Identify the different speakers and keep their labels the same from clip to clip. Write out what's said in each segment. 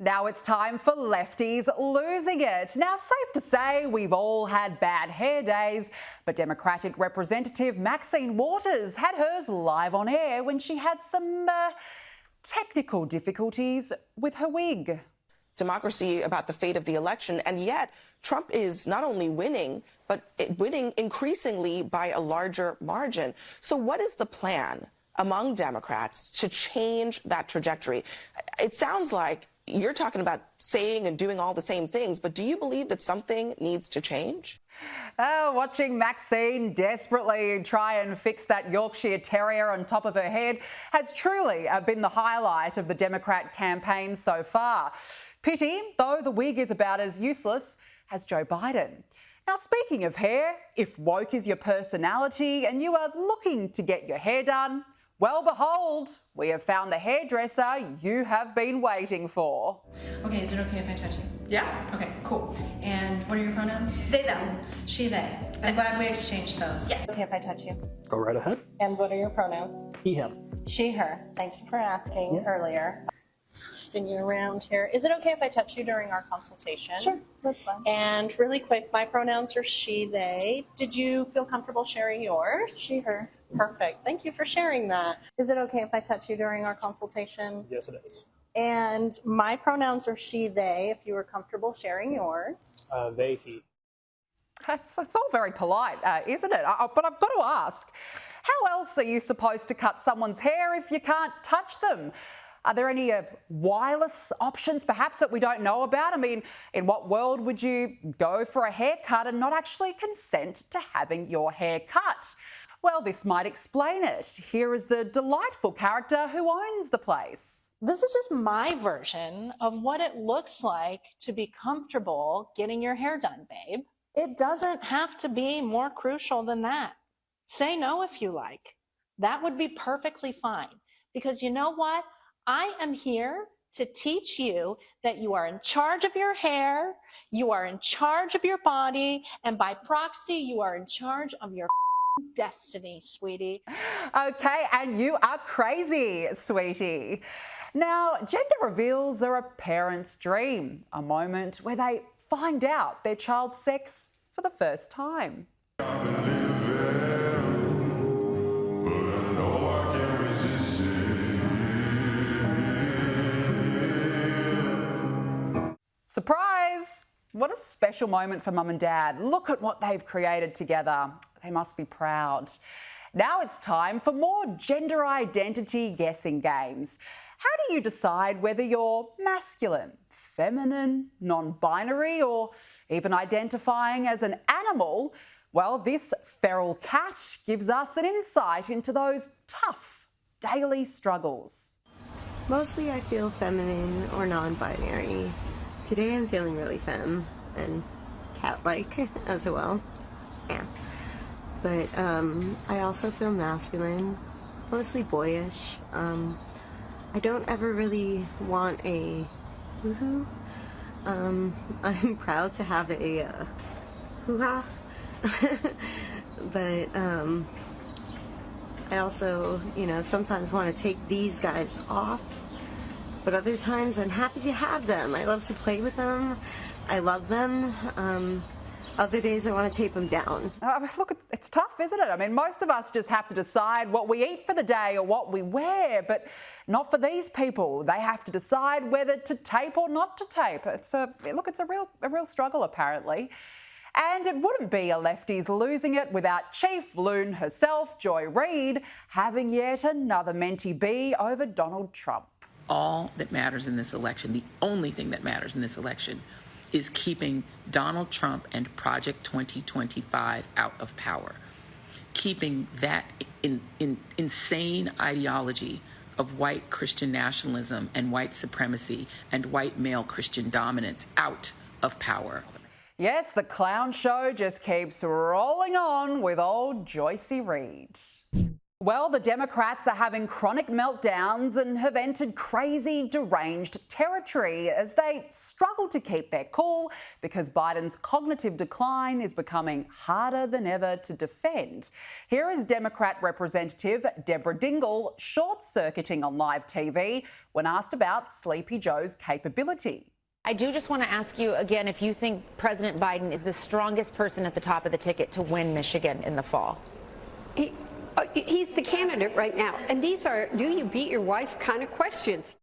Speaker 1: Now it's time for lefties losing it. Now, safe to say we've all had bad hair days, but Democratic Representative Maxine Waters had hers live on air when she had some technical difficulties with her wig.
Speaker 2: Democracy about the fate of the election, and yet Trump is not only winning, but winning increasingly by a larger margin. So what is the plan among Democrats to change that trajectory? It sounds like you're talking about saying and doing all the same things, but do you believe that something needs to change?
Speaker 1: Watching Maxine desperately try and fix that Yorkshire Terrier on top of her head has truly been the highlight of the Democrat campaign so far. Pity, though the wig is about as useless as Joe Biden. Now, speaking of hair, if woke is your personality and you are looking to get your hair done, well, behold, we have found the hairdresser you have been waiting for.
Speaker 3: Okay, is it okay if I touch you?
Speaker 4: Yeah.
Speaker 3: Okay, cool. And what are your pronouns?
Speaker 4: They, them.
Speaker 3: She, they. I'm glad we exchanged those.
Speaker 4: Yes.
Speaker 3: Okay if I touch you?
Speaker 5: Go right ahead.
Speaker 3: And what are your pronouns?
Speaker 5: He, him.
Speaker 3: She, her. Thank you for asking earlier. Spin you around here. Is it okay if I touch you during our consultation?
Speaker 4: Sure, that's fine.
Speaker 3: And really quick, my pronouns are she, they. Did you feel comfortable sharing yours?
Speaker 4: She, her.
Speaker 3: Perfect. Thank you for sharing that. Is it okay if I touch you during our consultation?
Speaker 5: Yes, it is.
Speaker 3: And my pronouns are she, they, if you were comfortable sharing yours.
Speaker 5: They, he.
Speaker 1: It's all very polite, isn't it? But I've got to ask, how else are you supposed to cut someone's hair if you can't touch them? Are there any wireless options perhaps that we don't know about? I mean, in what world would you go for a haircut and not actually consent to having your hair cut? Well, this might explain it. Here is the delightful character who owns the place.
Speaker 3: This is just my version of what it looks like to be comfortable getting your hair done, babe. It doesn't have to be more crucial than that. Say no if you like. That would be perfectly fine. Because you know what? I am here to teach you that you are in charge of your hair, you are in charge of your body, and by proxy, you are in charge of your destiny, sweetie.
Speaker 1: Okay, and you are crazy, sweetie. Now, gender reveals are a parent's dream, a moment where they find out their child's sex for the first time. Surprise! What a special moment for mum and dad. Look at what they've created together. They must be proud. Now it's time for more gender identity guessing games. How do you decide whether you're masculine, feminine, non-binary, or even identifying as an animal? Well, this feral cat gives us an insight into those tough daily struggles.
Speaker 6: Mostly I feel feminine or non-binary. Today I'm feeling really femme and cat-like as well. Yeah. But I also feel masculine, mostly boyish. I don't ever really want a woohoo. I'm proud to have a hoo-ha. But I also, sometimes want to take these guys off. But other times I'm happy to have them. I love to play with them. I love them. Other days I want to tape them down.
Speaker 1: Look, it's tough, isn't it? I mean, most of us just have to decide what we eat for the day or what we wear, but not for these people. They have to decide whether to tape or not to tape. It's a real struggle, apparently. And it wouldn't be a lefties losing it without Chief Loon herself, Joy Reid, having yet another mentee bee over Donald Trump.
Speaker 7: All that matters in this election, the only thing that matters in this election, is keeping Donald Trump and Project 2025 out of power. Keeping that insane ideology of white Christian nationalism and white supremacy and white male Christian dominance out of power.
Speaker 1: Yes, the clown show just keeps rolling on with old Joycey Reid. Well, the Democrats are having chronic meltdowns and have entered crazy, deranged territory as they struggle to keep their cool because Biden's cognitive decline is becoming harder than ever to defend. Here is Democrat Representative Deborah Dingell short-circuiting on live TV when asked about Sleepy Joe's capability.
Speaker 4: I do just want to ask you again if you think President Biden is the strongest person at the top of the ticket to win Michigan in the fall.
Speaker 5: He's the candidate right now. And these are, do you beat your wife kind of questions.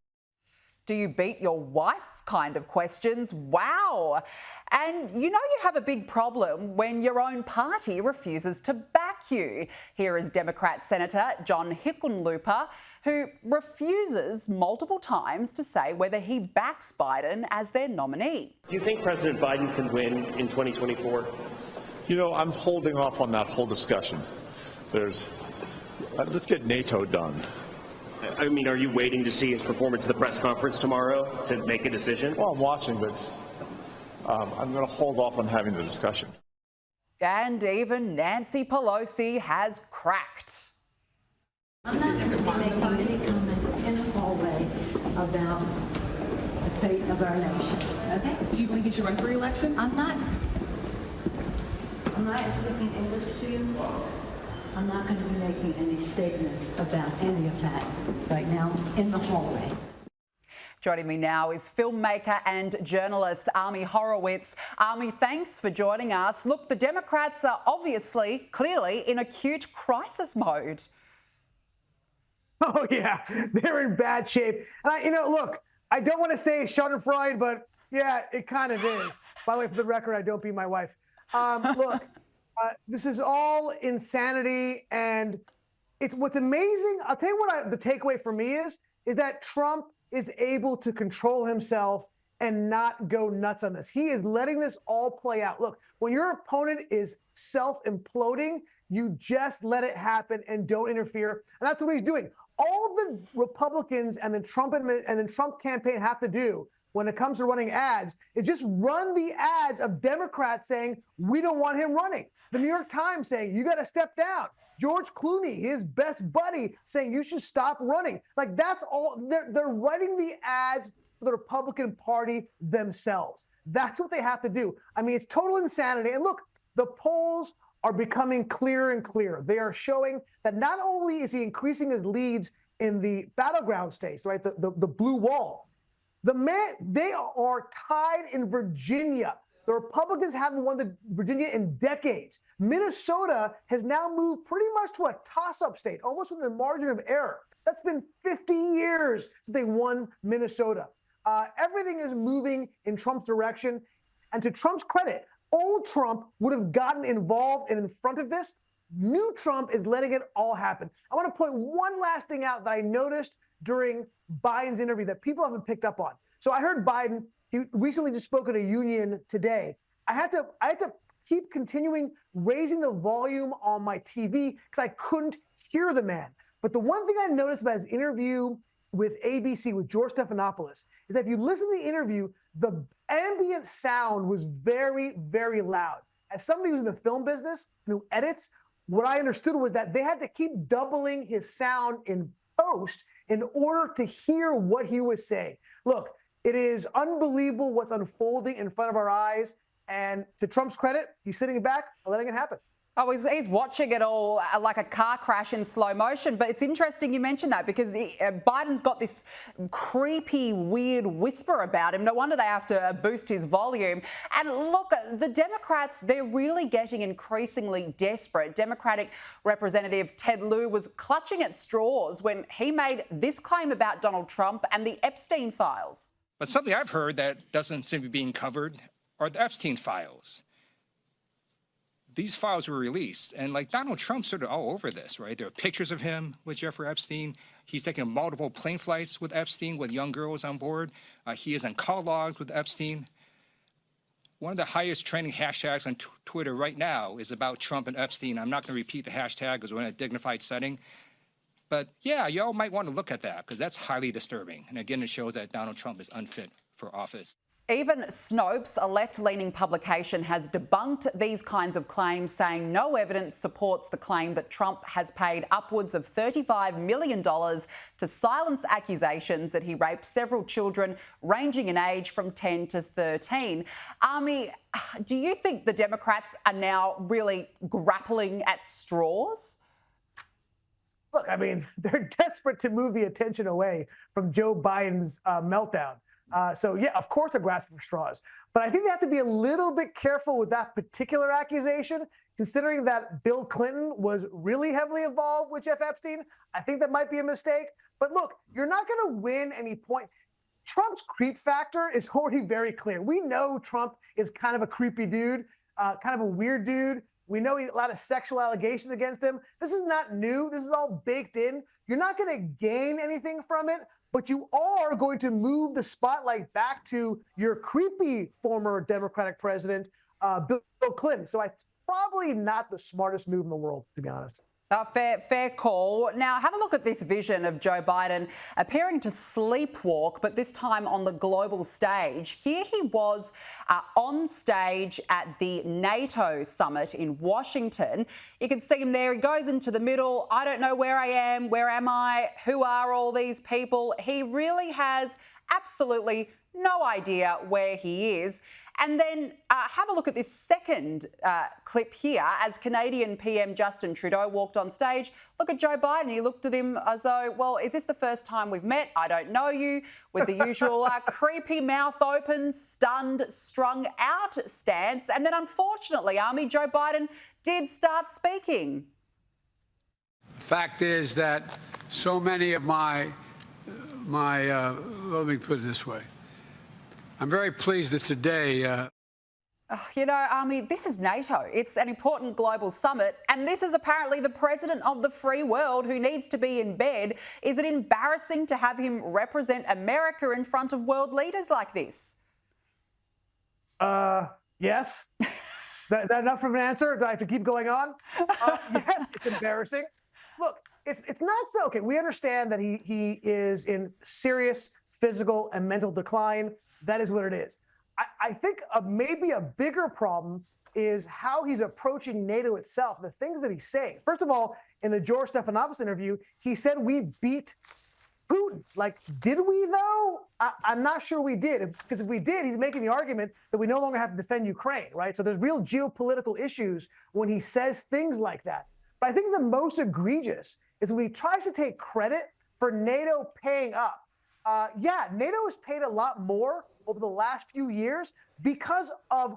Speaker 1: Do you beat your wife kind of questions? Wow. And you know you have a big problem when your own party refuses to back you. Here is Democrat Senator John Hickenlooper, who refuses multiple times to say whether he backs Biden as their nominee.
Speaker 8: Do you think President Biden can win in 2024?
Speaker 9: You know, I'm holding off on that whole discussion. Let's get NATO done.
Speaker 8: I mean, are you waiting to see his performance at the press conference tomorrow to make a decision?
Speaker 9: Well, I'm watching, but I'm going to hold off on having the discussion.
Speaker 1: And even Nancy Pelosi has cracked.
Speaker 10: I'm not going to be making any comments in the hallway about the fate of our nation. Okay?
Speaker 11: Do you believe you should run for re-election?
Speaker 10: I'm not speaking English to you. I'm not going to be making any statements about any of that right now in the hallway.
Speaker 1: Joining me now is filmmaker and journalist Ami Horowitz. Ami, thanks for joining us. Look, the Democrats are obviously, clearly, in acute crisis mode.
Speaker 12: Oh, yeah, they're in bad shape. And, look, I don't want to say schadenfreude, but, yeah, it kind of is. By the way, for the record, I don't beat my wife. Look. This is all insanity, and it's what's amazing. I'll tell you what the takeaway for me is that Trump is able to control himself and not go nuts on this. He is letting this all play out. Look, when your opponent is self-imploding, you just let it happen and don't interfere, and that's what he's doing. All the Republicans and the Trump campaign have to do when it comes to running ads is just run the ads of Democrats saying, we don't want him running. The New York Times saying, you got to step down. George Clooney, his best buddy, saying you should stop running. Like, that's all. They're writing the ads for the Republican Party themselves. That's what they have to do. I mean, it's total insanity. And look, the polls are becoming clearer and clearer. They are showing that not only is he increasing his leads in the battleground states, right, the blue wall, they are tied in Virginia. The Republicans haven't won Virginia in decades. Minnesota has now moved pretty much to a toss-up state, almost with a margin of error. That's been 50 years since they won Minnesota. Everything is moving in Trump's direction. And to Trump's credit, old Trump would have gotten involved and in front of this. New Trump is letting it all happen. I want to point one last thing out that I noticed during Biden's interview that people haven't picked up on. So I heard Biden. He recently just spoke at a union today. I had to keep continuing raising the volume on my TV because I couldn't hear the man. But the one thing I noticed about his interview with ABC, with George Stephanopoulos, is that if you listen to the interview, the ambient sound was very, very loud. As somebody who's in the film business and who edits, what I understood was that they had to keep doubling his sound in post in order to hear what he was saying. Look, it is unbelievable what's unfolding in front of our eyes. And to Trump's credit, he's sitting back and letting it happen.
Speaker 1: Oh, he's watching it all like a car crash in slow motion. But it's interesting you mentioned that because Biden's got this creepy, weird whisper about him. No wonder they have to boost his volume. And look, the Democrats, they're really getting increasingly desperate. Democratic Representative Ted Lieu was clutching at straws when he made this claim about Donald Trump and the Epstein files.
Speaker 13: But something I've heard that doesn't seem to be being covered are the Epstein files. These files were released, and like Donald Trump's sort of all over this, right? There are pictures of him with Jeffrey Epstein. He's taken multiple plane flights with Epstein with young girls on board. He is on call logs with Epstein. One of the highest trending hashtags on Twitter right now is about Trump and Epstein. I'm not going to repeat the hashtag because we're in a dignified setting. But yeah, y'all might want to look at that because that's highly disturbing. And again, it shows that Donald Trump is unfit for office.
Speaker 1: Even Snopes, a left-leaning publication, has debunked these kinds of claims, saying no evidence supports the claim that Trump has paid upwards of $35 million to silence accusations that he raped several children ranging in age from 10 to 13. Ami, do you think the Democrats are now really grappling at straws?
Speaker 12: Look, I mean, they're desperate to move the attention away from Joe Biden's meltdown. So, yeah, of course they're grasping for straws. But I think they have to be a little bit careful with that particular accusation, considering that Bill Clinton was really heavily involved with Jeff Epstein. I think that might be a mistake. But look, you're not going to win any point. Trump's creep factor is already very clear. We know Trump is kind of a creepy dude, kind of a weird dude. We know a lot of sexual allegations against him. This is not new. This is all baked in. You're not going to gain anything from it, but you are going to move the spotlight back to your creepy former Democratic president, Bill Clinton. So it's probably not the smartest move in the world, to be honest.
Speaker 1: Fair call. Now, have a look at this vision of Joe Biden appearing to sleepwalk, but this time on the global stage. Here he was on stage at the NATO summit in Washington. You can see him there. He goes into the middle. I don't know where I am. Where am I? Who are all these people? He really has absolutely no idea where he is. And then have a look at this second clip here as Canadian PM Justin Trudeau walked on stage. Look at Joe Biden. He looked at him as though, well, is this the first time we've met? I don't know you. With the usual creepy mouth open, stunned, strung out stance. And then unfortunately, Ami, Joe Biden did start speaking.
Speaker 11: The fact is that so many of let me put it this way. I'm very pleased that today...
Speaker 1: You know, Ami, this is NATO. It's an important global summit, and this is apparently the president of the free world who needs to be in bed. Is it embarrassing to have him represent America in front of world leaders like this?
Speaker 12: Yes. Is that enough of an answer? Do I have to keep going on? Yes, it's embarrassing. Look, it's not so... Okay, we understand that he is in serious physical and mental decline. That is what it is. I think maybe a bigger problem is how he's approaching NATO itself, the things that he's saying. First of all, in the George Stephanopoulos interview, he said we beat Putin. Like, did we though? I'm not sure we did. Because if we did, he's making the argument that we no longer have to defend Ukraine, right? So there's real geopolitical issues when he says things like that. But I think the most egregious is when he tries to take credit for NATO paying up. Yeah, NATO has paid a lot more over the last few years because of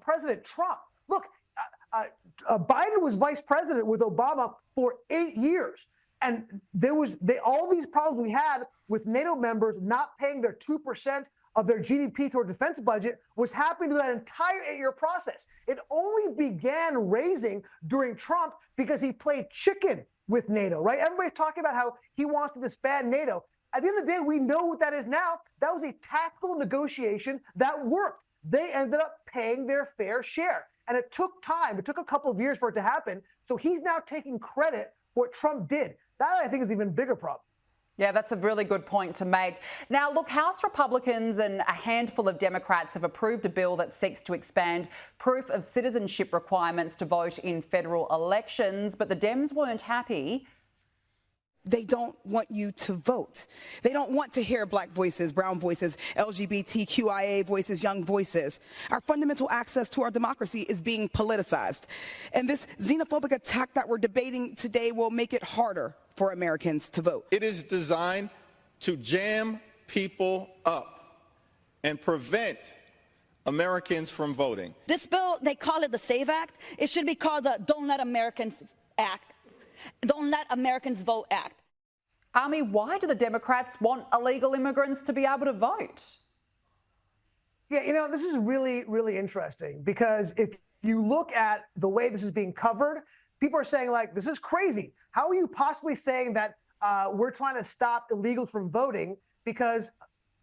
Speaker 12: President Trump. Look, Biden was vice president with Obama for 8 years. And there was all these problems we had with NATO members not paying their 2% of their GDP toward defense budget was happening through that entire 8-year process. It only began raising during Trump because he played chicken with NATO, right? Everybody's talking about how he wants to disband NATO. At the end of the day, we know what that is now. That was a tactical negotiation that worked. They ended up paying their fair share. And it took time. It took a couple of years for it to happen. So he's now taking credit for what Trump did. That, I think, is an even bigger problem.
Speaker 1: Yeah, that's a really good point to make. Now, look, House Republicans and a handful of Democrats have approved a bill that seeks to expand proof of citizenship requirements to vote in federal elections, but the Dems weren't happy.
Speaker 14: They don't want you to vote. They don't want to hear black voices, brown voices, LGBTQIA voices, young voices. Our fundamental access to our democracy is being politicized. And this xenophobic attack that we're debating today will make it harder for Americans to vote.
Speaker 15: It is designed to jam people up and prevent Americans from voting.
Speaker 16: This bill, they call it the SAVE Act. It should be called the Don't Let Americans Act. Don't Let Americans Vote Act.
Speaker 1: Ami, why do the Democrats want illegal immigrants to be able to vote?
Speaker 12: Yeah, you know, this is really, really interesting because if you look at the way this is being covered, people are saying, like, this is crazy. How are you possibly saying that we're trying to stop illegals from voting because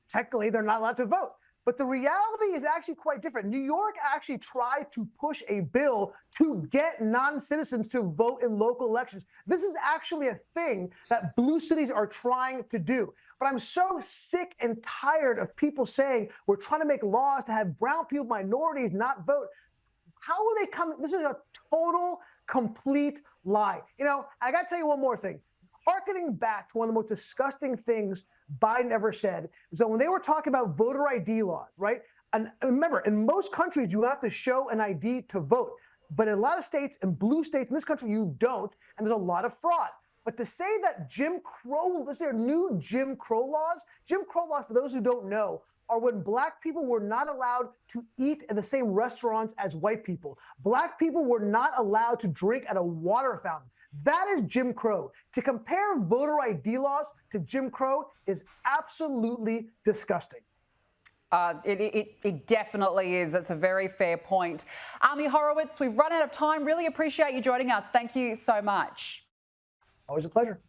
Speaker 12: technically they're not allowed to vote? But the reality is actually quite different. New York actually tried to push a bill to get non-citizens to vote in local elections. This is actually a thing that blue cities are trying to do. But I'm so sick and tired of people saying we're trying to make laws to have brown people, minorities not vote. How are they coming? This is a total, complete lie. You know, I got to tell you one more thing. Harkening back to one of the most disgusting things Biden ever said is that when they were talking about voter ID laws, right? And remember, in most countries, you have to show an ID to vote. But in a lot of states, in blue states in this country, you don't. And there's a lot of fraud. But to say that Jim Crow, let's say new Jim Crow laws, for those who don't know, are when black people were not allowed to eat at the same restaurants as white people. Black people were not allowed to drink at a water fountain. That is Jim Crow. To compare voter ID laws to Jim Crow is absolutely disgusting.
Speaker 1: It definitely is. It's a very fair point. Ami Horowitz, we've run out of time. Really appreciate you joining us. Thank you so much.
Speaker 12: Always a pleasure.